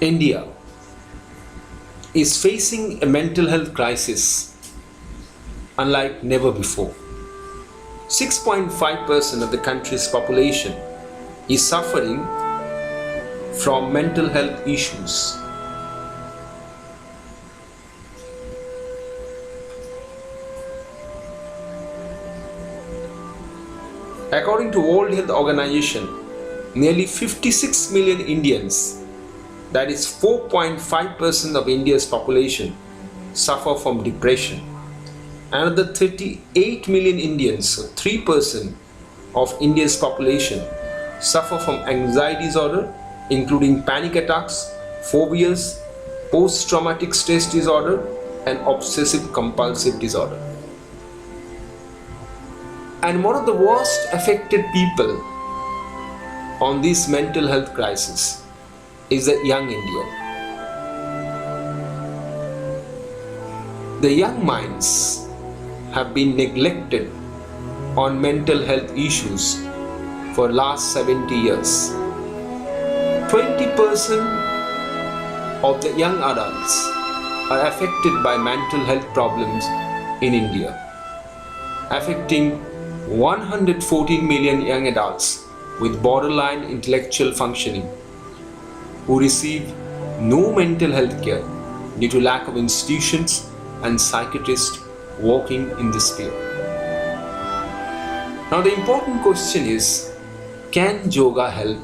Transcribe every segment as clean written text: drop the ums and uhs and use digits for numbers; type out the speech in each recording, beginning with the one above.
India is facing a mental health crisis unlike never before. 6.5% of the country's population is suffering from mental health issues. According to World Health Organization, nearly 56 million Indians, that is 4.5% of India's population, suffer from depression. Another 38 million Indians, so 3% of India's population, suffer from anxiety disorder, including panic attacks, phobias, post-traumatic stress disorder, and obsessive compulsive disorder. And one of the worst affected people on this mental health crisis is the young Indian. The young minds have been neglected on mental health issues for last 70 years. 20% of the young adults are affected by mental health problems in India, affecting 114 million young adults with borderline intellectual functioning who receive no mental health care due to lack of institutions and psychiatrists working in this field. Now the important question is, can yoga help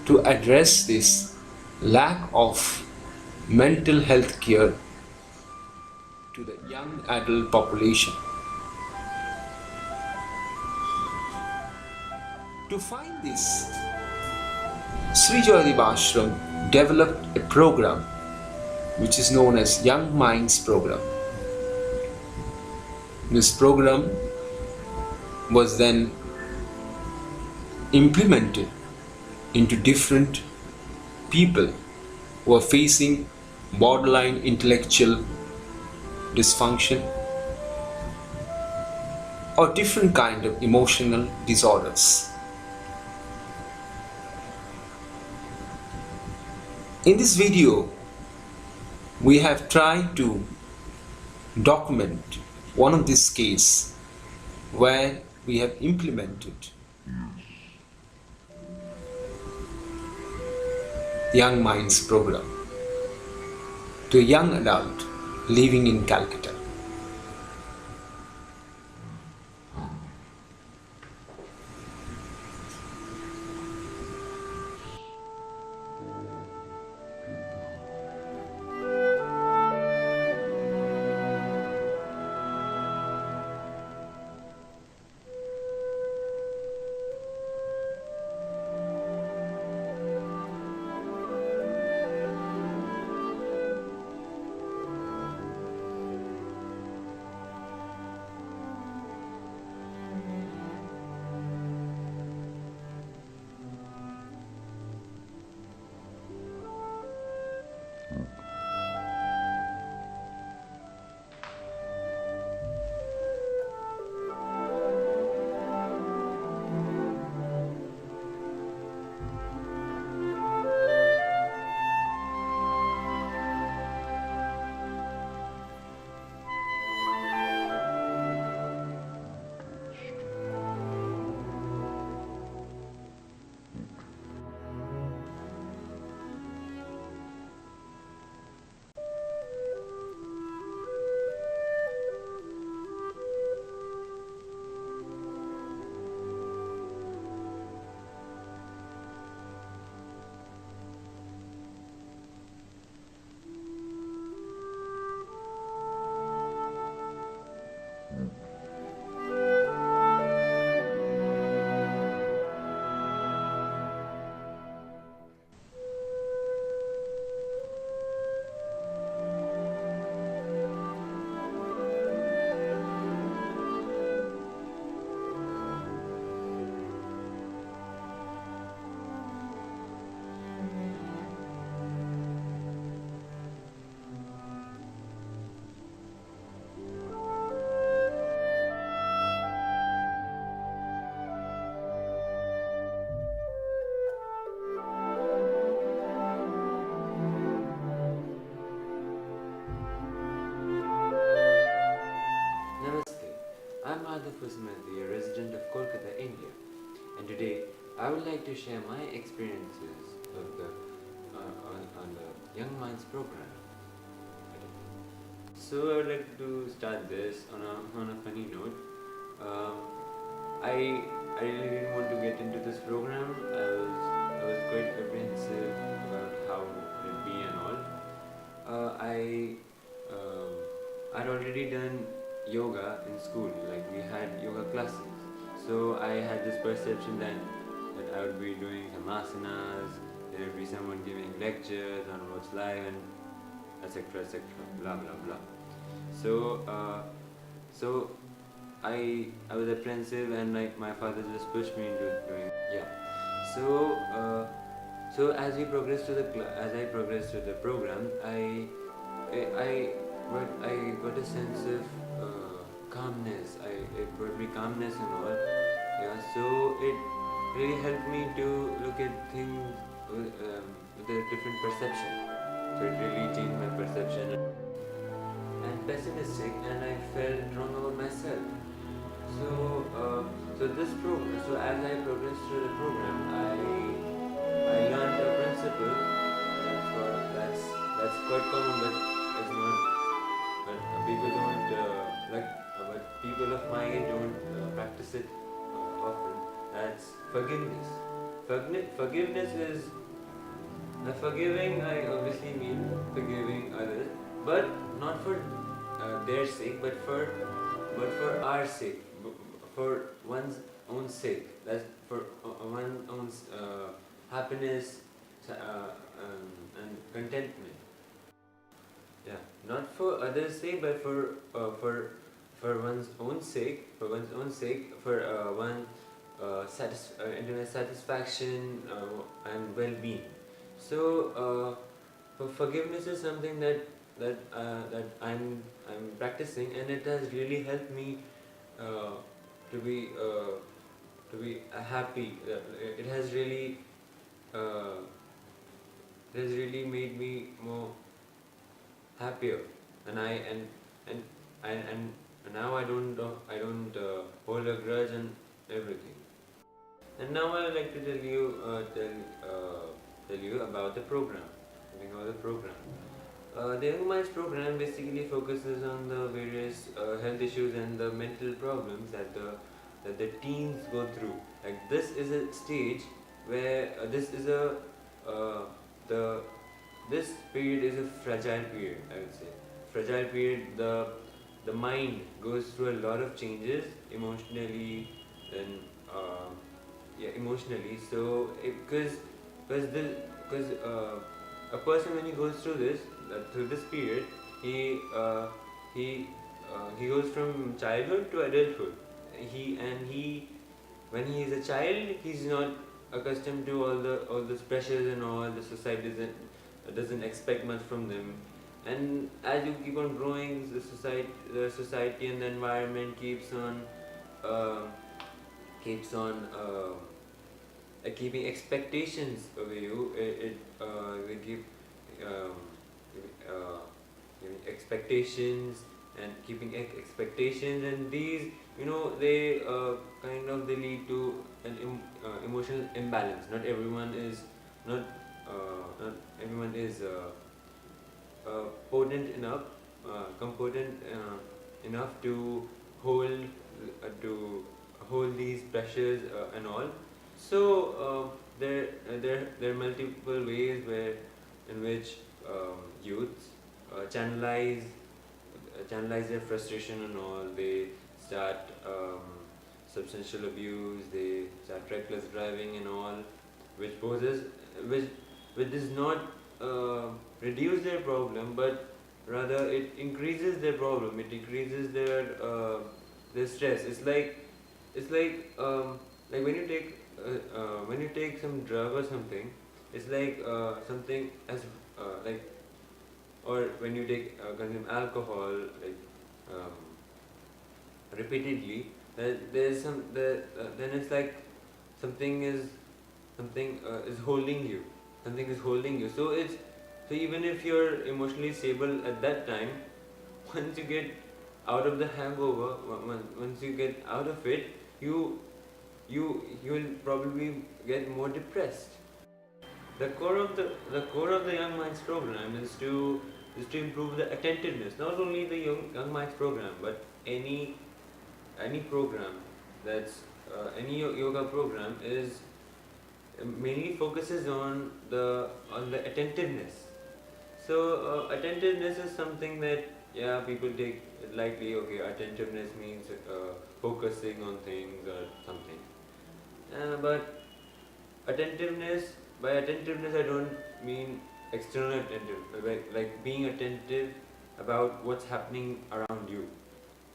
to address this lack of mental health care to the young adult population? To find this, Sri Joydip Ashram developed a program which is known as Young Minds Program. This program was then implemented into different people who are facing borderline intellectual dysfunction or different kind of emotional disorders. In this video, we have tried to document one of these cases where we have implemented Young Minds program to a young adult living in Calcutta. I'm Madhav Vasmati, a resident of Kolkata, India, and today I would like to share my experiences on the Young Minds program. So I would like to start this on a funny note. I really didn't want to get into this program. I was quite apprehensive about how it would be and all. I'd already done yoga in school, like we had yoga classes. So I had this perception that I would be doing some asanas, there would be someone giving lectures on what's live and etc. blah blah blah. So so I was apprehensive and like my father just pushed me into doing so so as we progressed to as I progressed to the program, I I got a sense of calmness. It brought me calmness and all. Yeah, so it really helped me to look at things with a different perception. So it really changed my perception. And pessimistic, and I felt wrong about myself. So, so as I progressed through the program, I learned a principle. That's quite common, but it's not. But people don't but people of my age don't practice it often. That's forgiveness. Forgiveness is forgiving. I obviously mean forgiving others, but not for their sake, but for our sake, for one's own sake. That's for one's own happiness and contentment. Yeah, not for others' sake, but for one's own sake, for one internal satisfaction and well-being. So, forgiveness is something that I'm practicing, and it has really helped me uh, to be happy. Uh, it has really made me more happier, and and and now I don't hold a grudge and everything. And now I would like to tell you about the program. The Young Minds program basically focuses on the various health issues and the mental problems that the teens go through. Like this is a stage where this period is a fragile period. I would say fragile period. The mind goes through a lot of changes emotionally and emotionally. So because a person when he goes through this period, he he goes from childhood to adulthood. He when he is a child, he's not accustomed to all those pressures and all. The society doesn't expect much from them. And as you keep on growing, the society and the environment uh, keeps on keeping expectations of you. They keep um, uh, giving expectations and keeping expectations, and these, they they lead to an emotional imbalance. Not not everyone is potent enough, competent enough hold to hold these pressures and all. So there are multiple ways in which youths channelize their frustration and all. They start substantial abuse. They start reckless driving and all, which poses which which does not reduce their problem, but rather it increases their problem. It increases their stress. It's like when you take some drug or something. It's like something as like or when you take consume alcohol um, repeatedly. Then it's like something is holding you. Something is holding you. So even if you're emotionally stable at that time, once you get out of the hangover, once you get out of it, you will probably get more depressed. The core of the Young Minds program is to improve the attentiveness. Not only the Young Minds program, but any program that's any yoga program is mainly focuses on the attentiveness. So attentiveness is something that, yeah, people take lightly. Okay, attentiveness means focusing on things or something. But attentiveness, by attentiveness I don't mean external attentive, like being attentive about what's happening around you.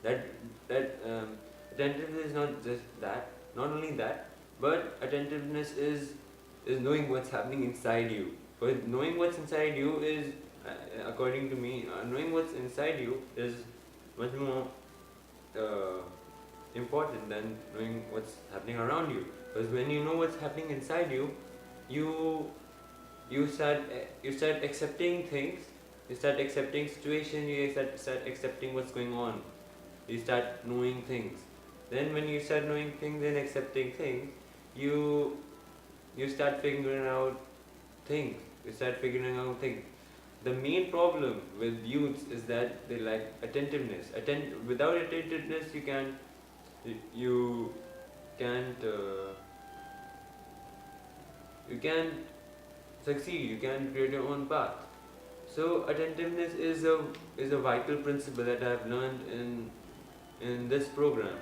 That attentiveness is not just that, not only that, but attentiveness is knowing what's happening inside you. Because knowing what's inside you is, according to me, knowing what's inside you is much more uh, important than knowing what's happening around you. Because when you know what's happening inside you, you you start accepting things, you start accepting situations, you start accepting what's going on. You start knowing things. Then when you start knowing things and accepting things, you you start figuring out things. You start figuring out things. The main problem with youths is that they lack attentiveness. Without attentiveness, you can't you can't succeed. You can't create your own path. So attentiveness is a vital principle that I've learned in this program.